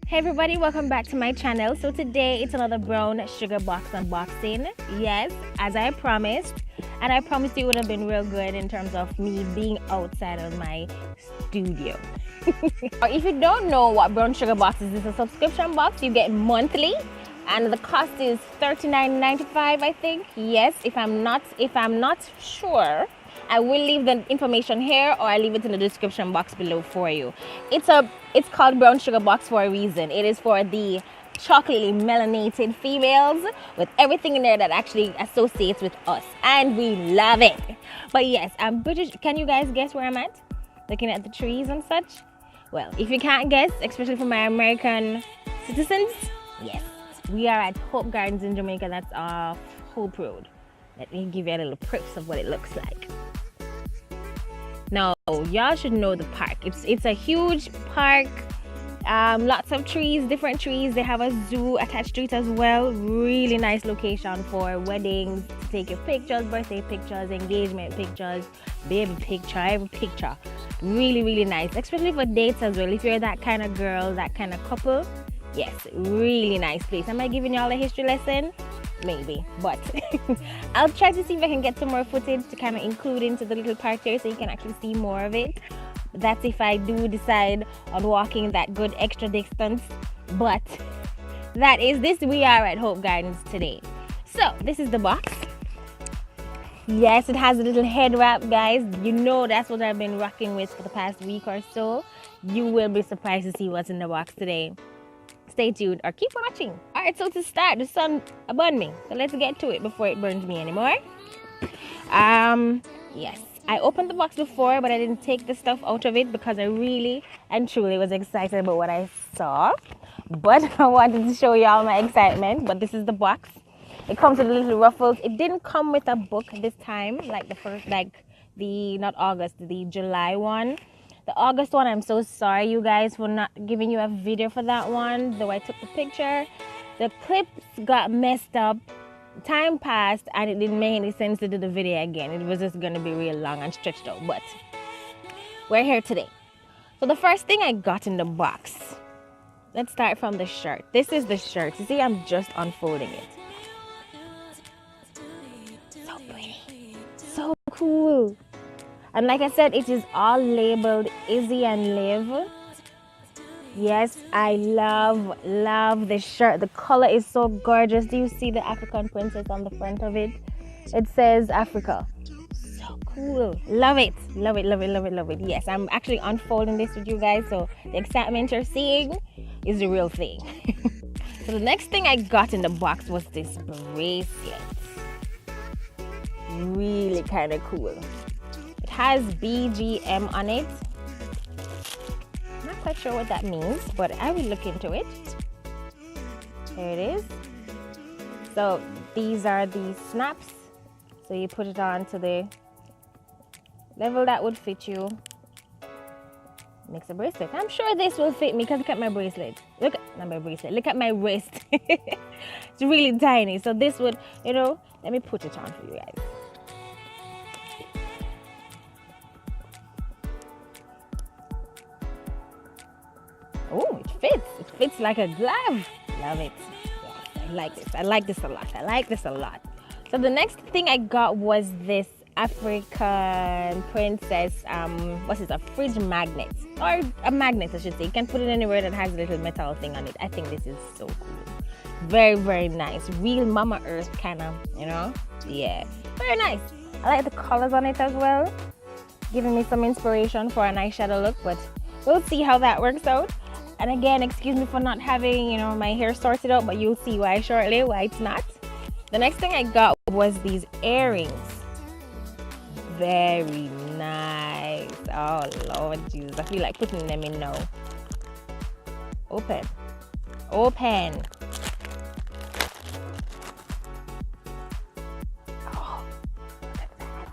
Hey everybody, welcome back to my channel. So today it's another brown sugar box unboxing. Yes, as I promised, and I promised it would have been real good in terms of me being outside of my studio. If you don't know what brown sugar box is, it's a subscription box you get monthly and the cost is $39.95, I think. Yes, if I'm not sure, I will leave the information here or I leave it in the description box below for you. It's called brown sugar box for a reason. It is for the chocolatey melanated females with everything in there that actually associates with us, and we love it. But yes, I'm British. Can you guys guess where I'm at? Looking at the trees and such? Well, if you can't guess, especially for my American citizens, yes, we are at Hope Gardens in Jamaica. That's off Hope Road. Let me give you a little proof of what it looks like. Now, y'all should know the park. It's a huge park. Lots of trees, different trees. They have a zoo attached to it as well. Really nice location for weddings, to take your pictures, birthday pictures, engagement pictures, baby picture, every picture. Really, really nice, especially for dates as well. If you're that kind of girl, that kind of couple, yes, really nice place. Am I giving y'all a history lesson? Maybe, but I'll try to see if I can get some more footage to kind of include into the little part here so you can actually see more of it. That's if I do decide on walking that good extra distance. But that is this. We are at Hope Gardens today. So this is the box. Yes, it has a little head wrap, guys. You know that's what I've been rocking with for the past week or so. You will be surprised to see what's in the box today. Stay tuned or keep watching. Alright, so to start, the sun burned me. So let's get to it before it burns me anymore. Yes, I opened the box before, but I didn't take the stuff out of it because I really and truly was excited about what I saw. But I wanted to show y'all my excitement. But this is the box. It comes with little ruffles. It didn't come with a book this time, like not August, the July one. The August one, I'm so sorry you guys for not giving you a video for that one, though I took the picture. The clips got messed up, time passed, and it didn't make any sense to do the video again. It was just gonna be real long and stretched out, but we're here today. So the first thing I got in the box, let's start from the shirt. This is the shirt. You see, I'm just unfolding it. So pretty, so cool. And like I said, it is all labeled Izzy and Liv. Yes, I love this shirt. The color is so gorgeous. Do you see the African princess on the front of it? It says Africa. So cool. Love it. Love it, love it, love it, love it. Yes, I'm actually unfolding this with you guys. So the excitement you're seeing is the real thing. So the next thing I got in the box was this bracelet. Really kind of cool. It has BGM on it. Not quite sure what that means, but I will look into it. Here it is. So these are the snaps. So you put it on to the level that would fit you. Makes a bracelet. I'm sure this will fit me because look at my bracelet. Look at my wrist. It's really tiny. So this would, let me put it on for you guys. Oh, it fits. It fits like a glove. Love it. Yes, I like this. I like this a lot. I like this a lot. So the next thing I got was this African princess, what's this, a fridge magnet. Or a magnet, I should say. You can put it anywhere that has a little metal thing on it. I think this is so cool. Very, very nice. Real Mama Earth kind of, Yeah, very nice. I like the colors on it as well. Giving me some inspiration for an eyeshadow look, but we'll see how that works out. And again, excuse me for not having, my hair sorted out, but you'll see why shortly, why it's not. The next thing I got was these earrings. Very nice. Oh, Lord Jesus. I feel like putting them in now. Open. Open. Oh, look at that.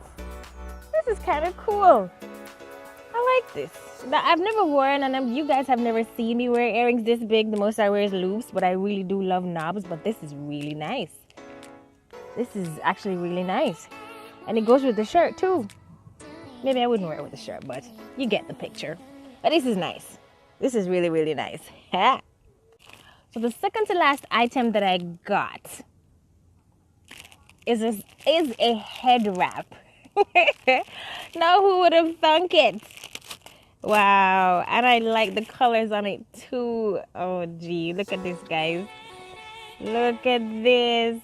This is kind of cool. I like this. Now, I've never worn, and you guys have never seen me wear earrings this big. The most I wear is loops, but I really do love knobs. But this is really nice. This is actually really nice. And it goes with the shirt too. Maybe I wouldn't wear it with the shirt, but you get the picture. But this is nice. This is really, really nice. So the second to last item that I got is a head wrap. Now who would have thunk it? Wow, and I like the colors on it too. Oh gee, look at this, guys. Look at this.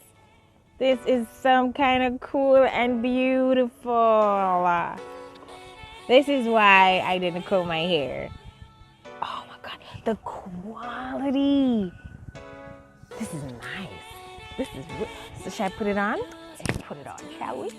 This is some kind of cool and beautiful. This is why I didn't comb my hair. Oh my god, the quality. This is nice. This is so should I put it on? Let's put it on, shall we?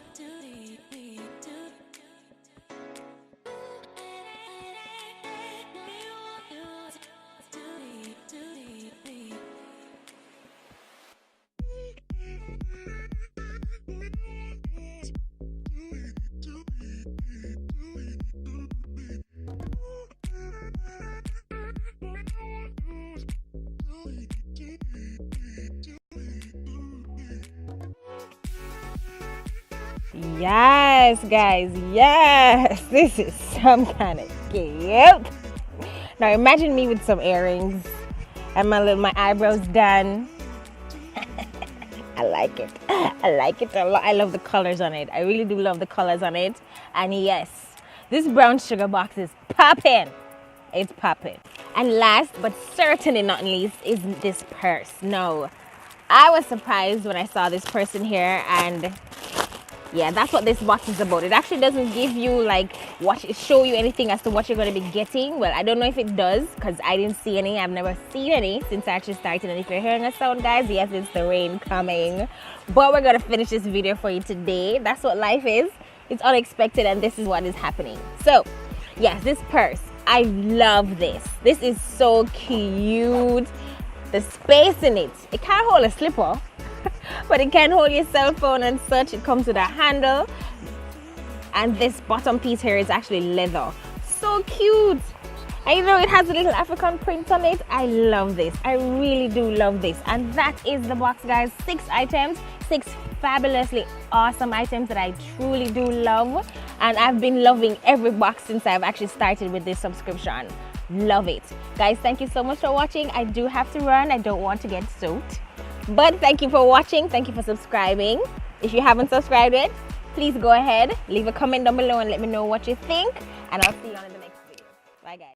Yes, guys, yes. This is some kind of cute. Now imagine me with some earrings and my eyebrows done. I like it. I like it a lot. I love the colors on it. I really do love the colors on it. And yes, this brown sugar box is popping. It's popping. And last but certainly not least is this purse. No, I was surprised when I saw this purse in here, and yeah, that's what this box is about. It actually doesn't give you show you anything as to what you're going to be getting. Well, I don't know if it does because I didn't see any. I've never seen any since I actually started. And if you're hearing a sound, guys, yes, it's the rain coming. But we're going to finish this video for you today. That's what life is. It's unexpected, and this is what is happening. So yes, this purse, I love this. This is so cute. The space in it, it can't hold a slipper. But it can hold your cell phone and such. It comes with a handle, and this bottom piece here is actually leather. So cute. And you know, it has a little African print on it. I love this. I really do love this. And that is the box, guys. 6 items, 6 fabulously awesome items that I truly do love, and I've been loving every box since I've actually started with this subscription. Love it, guys. Thank you so much for watching. I do have to run. I don't want to get soaked. But thank you for watching. Thank you for subscribing. If you haven't subscribed yet, please go ahead, leave a comment down below and let me know what you think. And I'll see you on in the next video. Bye, guys.